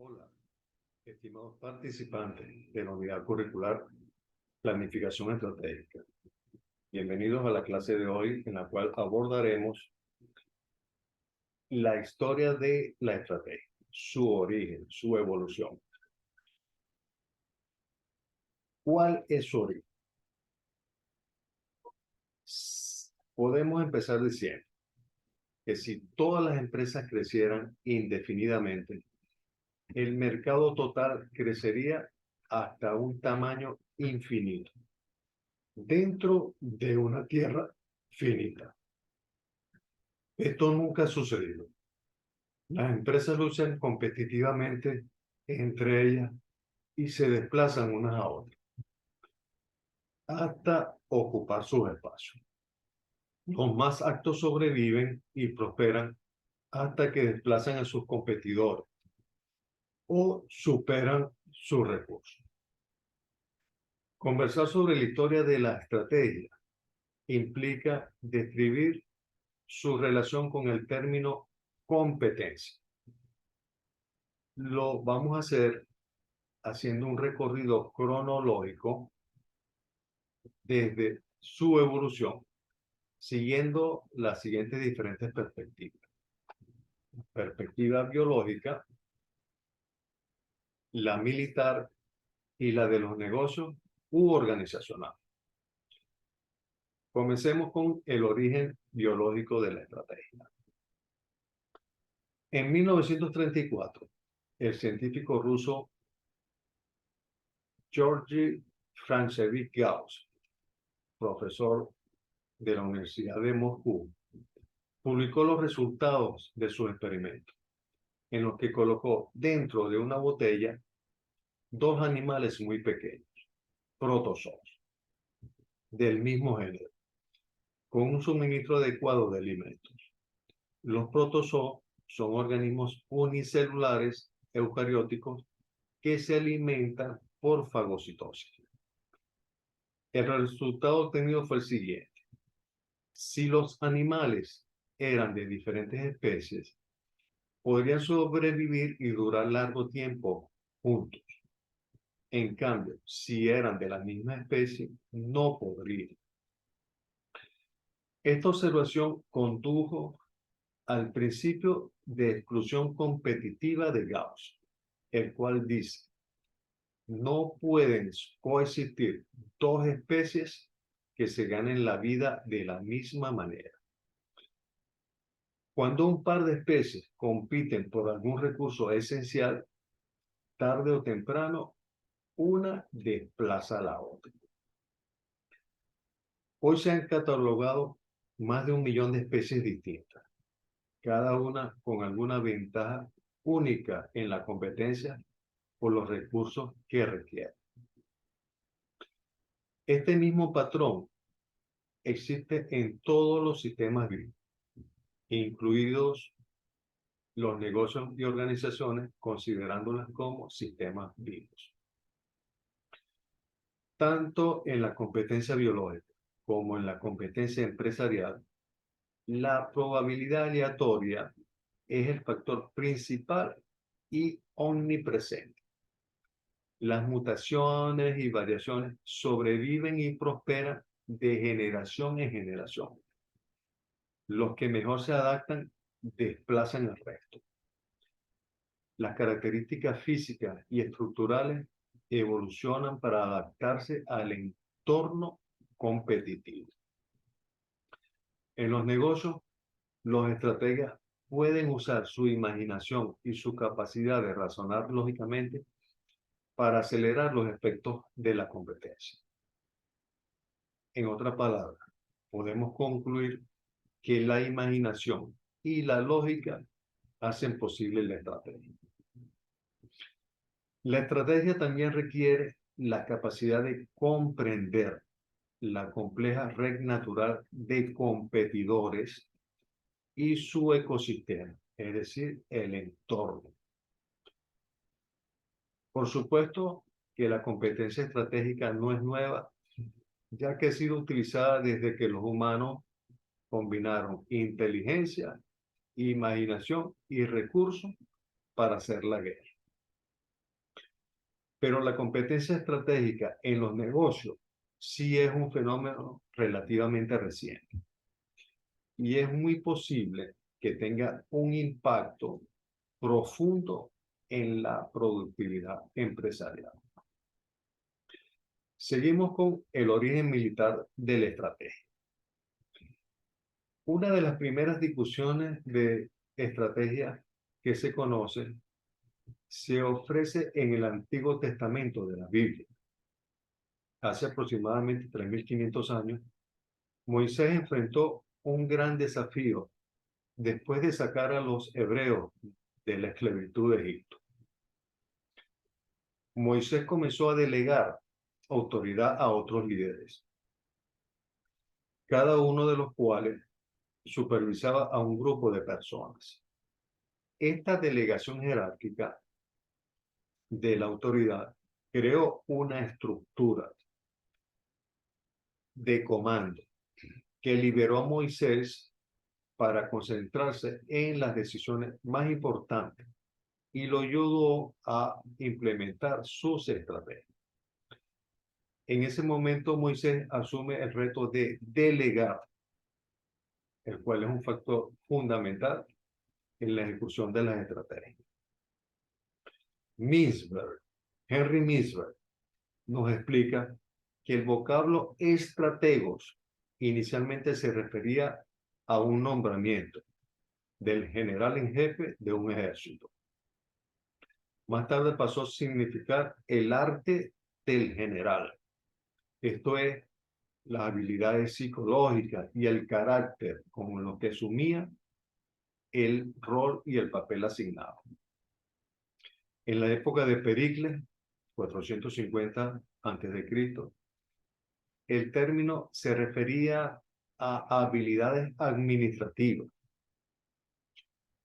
Hola, estimados participantes de la unidad curricular Planificación Estratégica. Bienvenidos a la clase de hoy en la cual abordaremos la historia de la estrategia, su origen, su evolución. ¿Cuál es su origen? Podemos empezar diciendo que si todas las empresas crecieran indefinidamente, el mercado total crecería hasta un tamaño infinito, dentro de una tierra finita. Esto nunca ha sucedido. Las empresas luchan competitivamente entre ellas y se desplazan unas a otras hasta ocupar sus espacios. Los más aptos sobreviven y prosperan hasta que desplazan a sus competidores o superan sus recursos. Conversar sobre la historia de la estrategia implica describir su relación con el término competencia. Lo vamos a hacer haciendo un recorrido cronológico desde su evolución, siguiendo las siguientes diferentes perspectivas. Perspectiva biológica, la militar y la de los negocios u organizacional. Comencemos con el origen biológico de la estrategia. En 1934, el científico ruso Georgy Francevich Gauss, profesor de la Universidad de Moscú, publicó los resultados de sus experimentos, en los que colocó dentro de una botella dos animales muy pequeños, protozoos, del mismo género, con un suministro adecuado de alimentos. Los protozoos son organismos unicelulares eucarióticos que se alimentan por fagocitosis. El resultado obtenido fue el siguiente. Si los animales eran de diferentes especies, podrían sobrevivir y durar largo tiempo juntos. En cambio, si eran de la misma especie, no podrían. Esta observación condujo al principio de exclusión competitiva de Gauss, el cual dice, no pueden coexistir dos especies que se ganen la vida de la misma manera. Cuando un par de especies compiten por algún recurso esencial, tarde o temprano, una desplaza a la otra. Hoy se han catalogado más de 1 millón de especies distintas, cada una con alguna ventaja única en la competencia por los recursos que requiere. Este mismo patrón existe en todos los sistemas vivos, incluidos los negocios y organizaciones, considerándolas como sistemas vivos. Tanto en la competencia biológica como en la competencia empresarial, la probabilidad aleatoria es el factor principal y omnipresente. Las mutaciones y variaciones sobreviven y prosperan de generación en generación. Los que mejor se adaptan desplazan al resto. Las características físicas y estructurales evolucionan para adaptarse al entorno competitivo. En los negocios, los estrategas pueden usar su imaginación y su capacidad de razonar lógicamente para acelerar los efectos de la competencia. En otras palabras, podemos concluir que la imaginación y la lógica hacen posible la estrategia. La estrategia también requiere la capacidad de comprender la compleja red natural de competidores y su ecosistema, es decir, el entorno. Por supuesto que la competencia estratégica no es nueva, ya que ha sido utilizada desde que los humanos combinaron inteligencia, imaginación y recursos para hacer la guerra. Pero la competencia estratégica en los negocios sí es un fenómeno relativamente reciente y es muy posible que tenga un impacto profundo en la productividad empresarial. Seguimos con el origen militar de la estrategia. Una de las primeras discusiones de estrategia que se conoce se ofrece en el Antiguo Testamento de la Biblia. Hace aproximadamente 3.500 años, Moisés enfrentó un gran desafío después de sacar a los hebreos de la esclavitud de Egipto. Moisés comenzó a delegar autoridad a otros líderes, cada uno de los cuales supervisaba a un grupo de personas. Esta delegación jerárquica de la autoridad creó una estructura de comando que liberó a Moisés para concentrarse en las decisiones más importantes y lo ayudó a implementar sus estrategias. En ese momento Moisés asume el reto de delegar, el cual es un factor fundamental en la ejecución de las estrategias. Mintzberg, Henry Mintzberg, nos explica que el vocablo estrategos inicialmente se refería a un nombramiento del general en jefe de un ejército. Más tarde pasó a significar el arte del general. Esto es, las habilidades psicológicas y el carácter como lo que asumía el rol y el papel asignado. En la época de Pericles, 450 a.C., el término se refería a habilidades administrativas,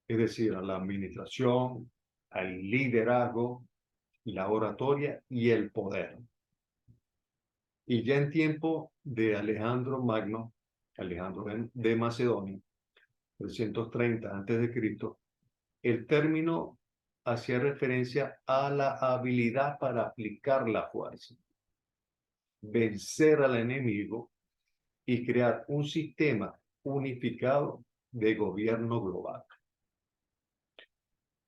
es decir, a la administración, al liderazgo, la oratoria y el poder. Y ya en tiempo de Alejandro Magno, Alejandro de Macedonia, 330 a.C., el término hacía referencia a la habilidad para aplicar la fuerza, vencer al enemigo y crear un sistema unificado de gobierno global.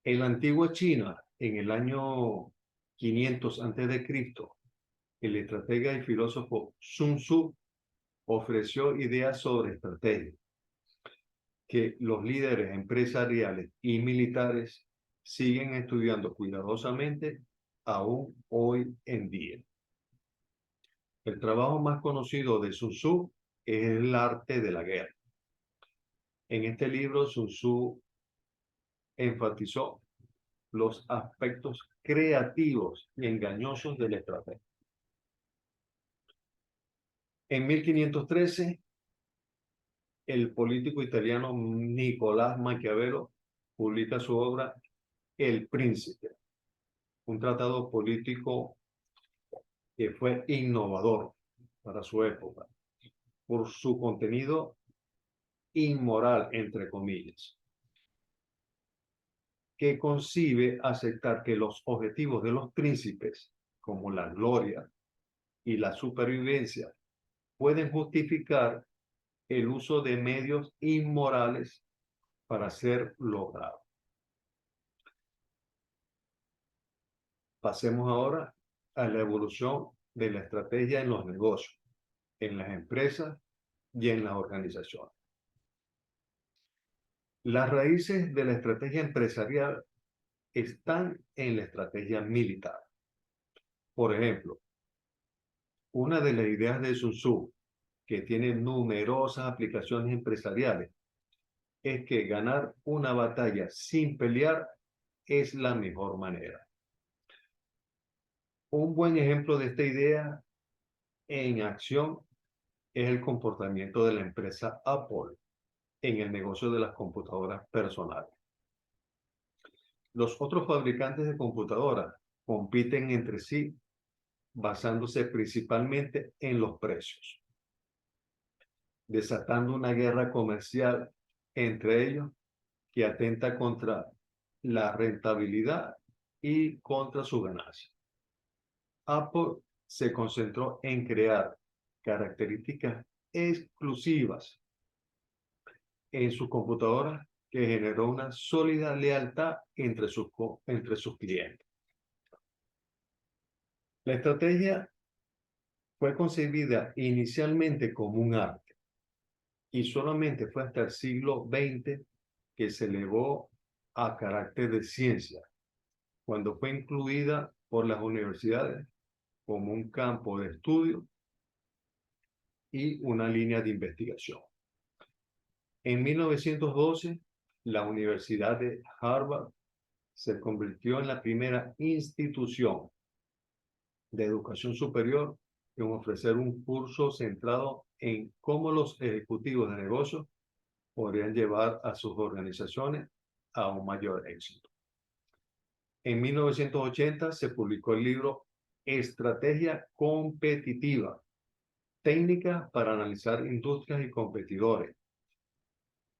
En la antigua China, en el año 500 a.C., el estratega y filósofo Sun Tzu ofreció ideas sobre estrategia que los líderes empresariales y militares siguen estudiando cuidadosamente aún hoy en día. El trabajo más conocido de Sun Tzu es El arte de la guerra. En este libro, Sun Tzu enfatizó los aspectos creativos y engañosos de la estrategia. En 1513, el político italiano Nicolás Maquiavelo publica su obra El Príncipe, un tratado político que fue innovador para su época por su contenido inmoral, entre comillas, que concibe aceptar que los objetivos de los príncipes, como la gloria y la supervivencia, pueden justificar el uso de medios inmorales para ser logrado. Pasemos ahora a la evolución de la estrategia en los negocios, en las empresas y en las organizaciones. Las raíces de la estrategia empresarial están en la estrategia militar. Por ejemplo, una de las ideas de Sun Tzu, que tiene numerosas aplicaciones empresariales, es que ganar una batalla sin pelear es la mejor manera. Un buen ejemplo de esta idea en acción es el comportamiento de la empresa Apple en el negocio de las computadoras personales. Los otros fabricantes de computadoras compiten entre sí basándose principalmente en los precios, desatando una guerra comercial entre ellos que atenta contra la rentabilidad y contra su ganancia. Apple se concentró en crear características exclusivas en sus computadoras que generó una sólida lealtad entre sus clientes. La estrategia fue concebida inicialmente como un arte y solamente fue hasta el siglo XX que se elevó a carácter de ciencia, cuando fue incluida por las universidades como un campo de estudio y una línea de investigación. En 1912, la Universidad de Harvard se convirtió en la primera institución de educación superior en ofrecer un curso centrado en cómo los ejecutivos de negocios podrían llevar a sus organizaciones a un mayor éxito. En 1980 se publicó el libro Estrategia Competitiva, técnica para analizar industrias y competidores,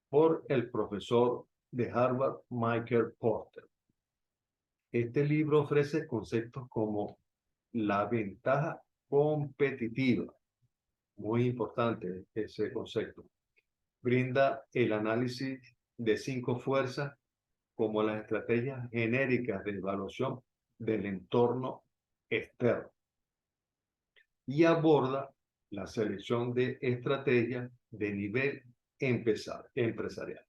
por el profesor de Harvard, Michael Porter. Este libro ofrece conceptos como la ventaja competitiva, muy importante ese concepto. Brinda el análisis de 5 fuerzas como las estrategias genéricas de evaluación del entorno externo y aborda la selección de estrategias de nivel empresarial.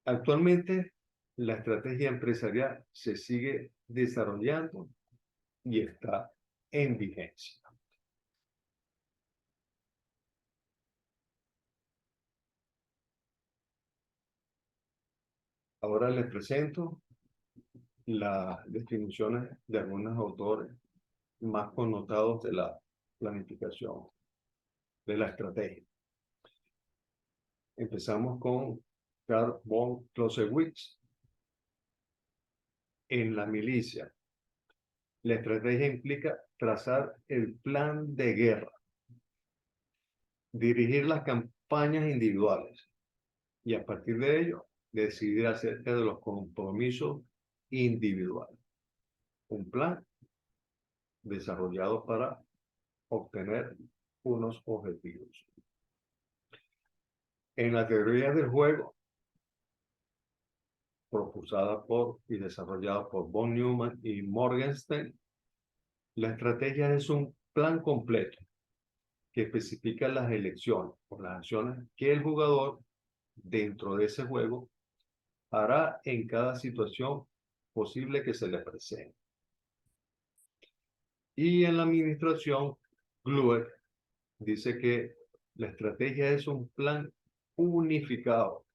Actualmente, la estrategia empresarial se sigue desarrollando y está en vigencia. Ahora les presento las definiciones de algunos autores más connotados de la planificación, de la estrategia. Empezamos con Carl von Clausewitz. En la milicia, la estrategia implica trazar el plan de guerra, dirigir las campañas individuales y a partir de ello decidir acerca de los compromisos individuales. Un plan desarrollado para obtener unos objetivos. En la teoría del juego, propulsada por y desarrollada por von Neumann y Morgenstern, la estrategia es un plan completo que especifica las elecciones o las acciones que el jugador dentro de ese juego hará en cada situación posible que se le presente. Y en la administración, Glueck dice que la estrategia es un plan unificado,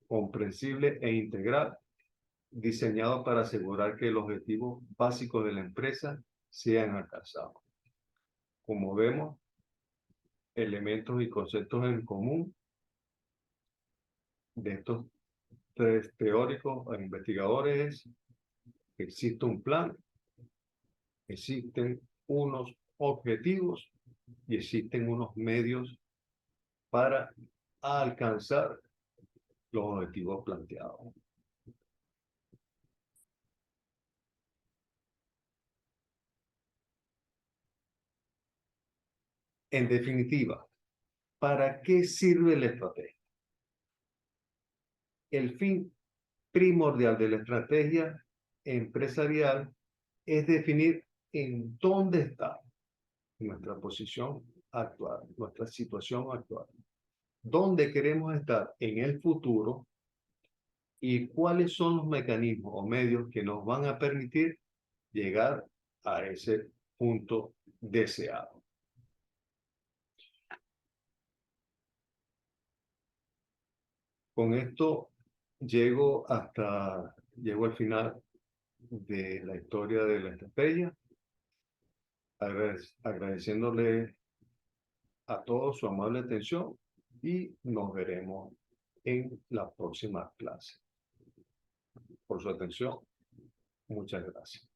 comprensible e integral, diseñado para asegurar que los objetivos básicos de la empresa sean alcanzados. Como vemos, elementos y conceptos en común de estos 3 teóricos e investigadores es: existe un plan, existen unos objetivos y existen unos medios para alcanzar los objetivos planteados. En definitiva, ¿para qué sirve la estrategia? El fin primordial de la estrategia empresarial es definir en dónde está nuestra posición actual, nuestra situación actual, dónde queremos estar en el futuro y cuáles son los mecanismos o medios que nos van a permitir llegar a ese punto deseado. Con esto llego al final de la historia de la estrategia, agradeciéndole a todos su amable atención y nos veremos en la próxima clase. Por su atención, muchas gracias.